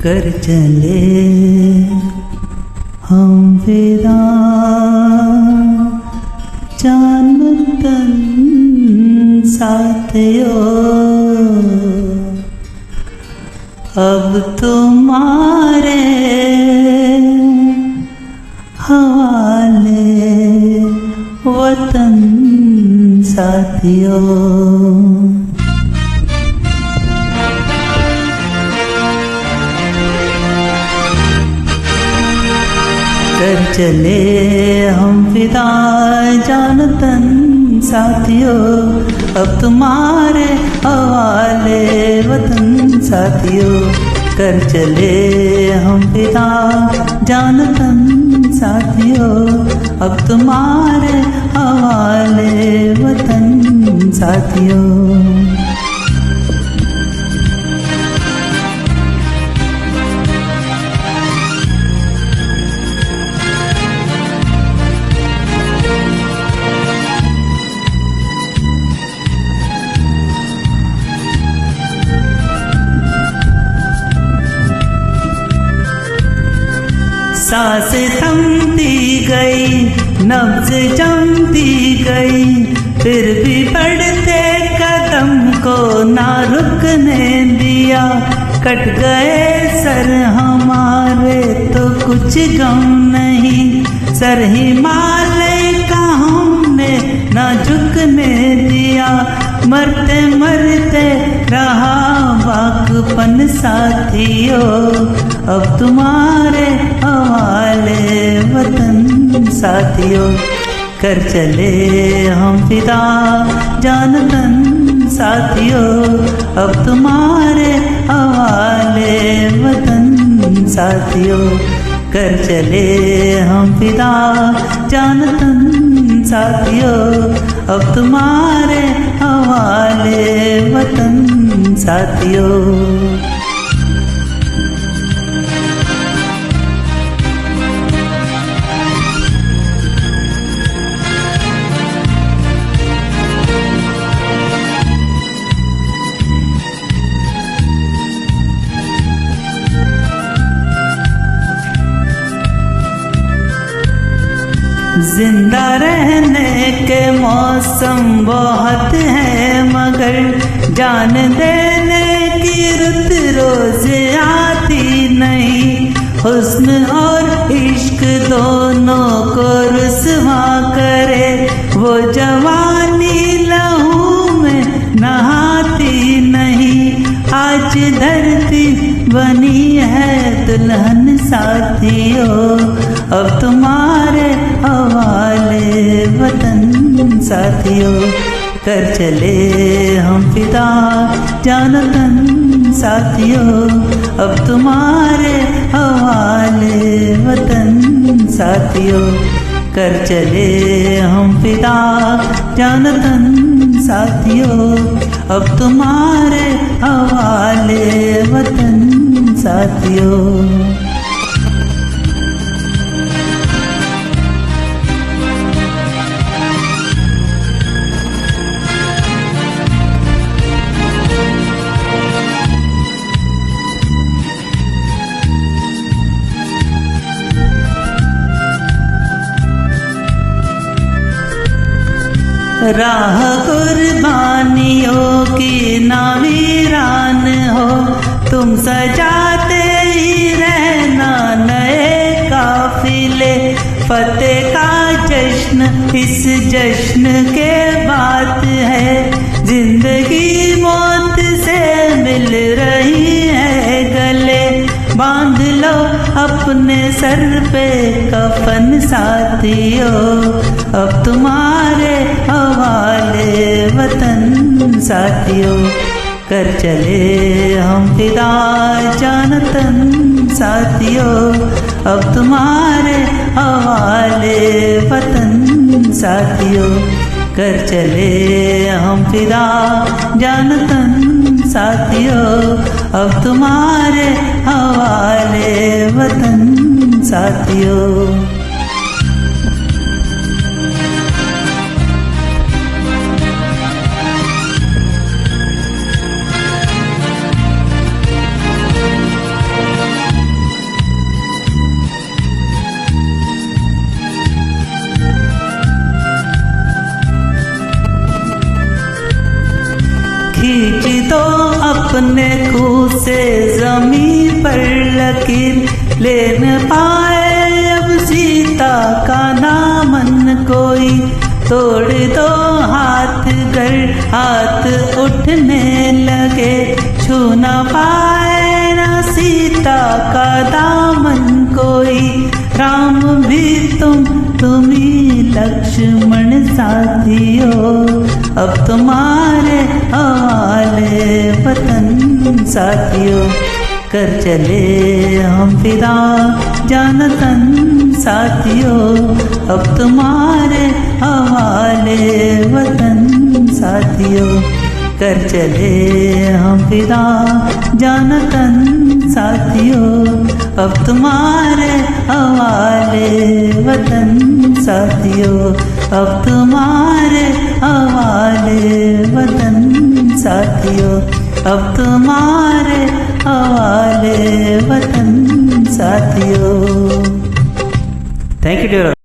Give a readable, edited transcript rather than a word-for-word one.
कर चले हम विदा जान तन साथियों, अब तुम्हारे हवाले वतन साथियों। कर चले हम विदा जान तन साथियों, अब तुम्हारे हवाले वतन साथियों। कर चले हम विदा जान तन साथियों, अब तुम्हारे हवाले वतन साथियों। सांस थमती गई, नब्ज जमती गई, फिर भी बढ़ते कदम को ना रुकने दिया। कट गए सर हमारे तो कुछ गम नहीं, सर हिमालय का हमने ना झुकने दिया। मरते मरते रहा वाकपन साथियों, अब तुम्हारे हवाले वतन साथियों। कर चले हम फिदा जान तन साथियों, अब तुम्हारे हवाले वतन साथियों। कर चले हम फिदा जान तन साथियों, अब तुम्हारे हवाले वतन साथियों। जिंदा रहने के मौसम बहुत है, मगर जान देने की रुत रोज आती नहीं। हुस्न और इश्क दोनों को रुसवा करे, वो जवानी लहू में नहाती नहीं। आज धरती बनी है दुल्हन साथियों, अब तुम्हारे हवाले वतन साथियों। कर चले हम फिदा जान तन साथियों, अब तुम्हारे हवाले वतन साथियों। कर चले हम फिदा जान तन साथियों, अब तुम्हारे हवाले वतन साथियों। राह कुर्बानियों की ना वीरान हो, तुम सजाते ही रहना नए काफिले। फतेह का जश्न इस जश्न के बात है, जिंदगी मौत से मिल रही है गले। बांध लो अपने सर पे कफन साथियों, अब तुम्हारे हवाले वतन साथियों। कर चले हम फिदा जान तन साथियों, अब तुम्हारे हवाले वतन साथियों। कर चले हम फिदा जान तन साथियों, अब तुम्हारे हवाले वतन साथियों। अपने खूह से जमीन पर लकीर ले न पाए अब सीता का दामन कोई। तोड़ दो हाथ गर हाथ उठने लगे, छू न पाए न सीता का दामन कोई। राम भी तुम्ही लक्ष्मण साथियों, अब तुम्हारे हवाले वतन साथियों। कर चले हम फिदा जानतन साथियों, अब तुम्हारे हवाले वतन साथियों। कर चले हम फिदा जानतन साथियों, अब तुम्हारे हवाले वतन साथियों। अब तुम्हारे हवाले वतन साथियों, अब तुम्हारे हवाले वतन साथियों। Thank you dear.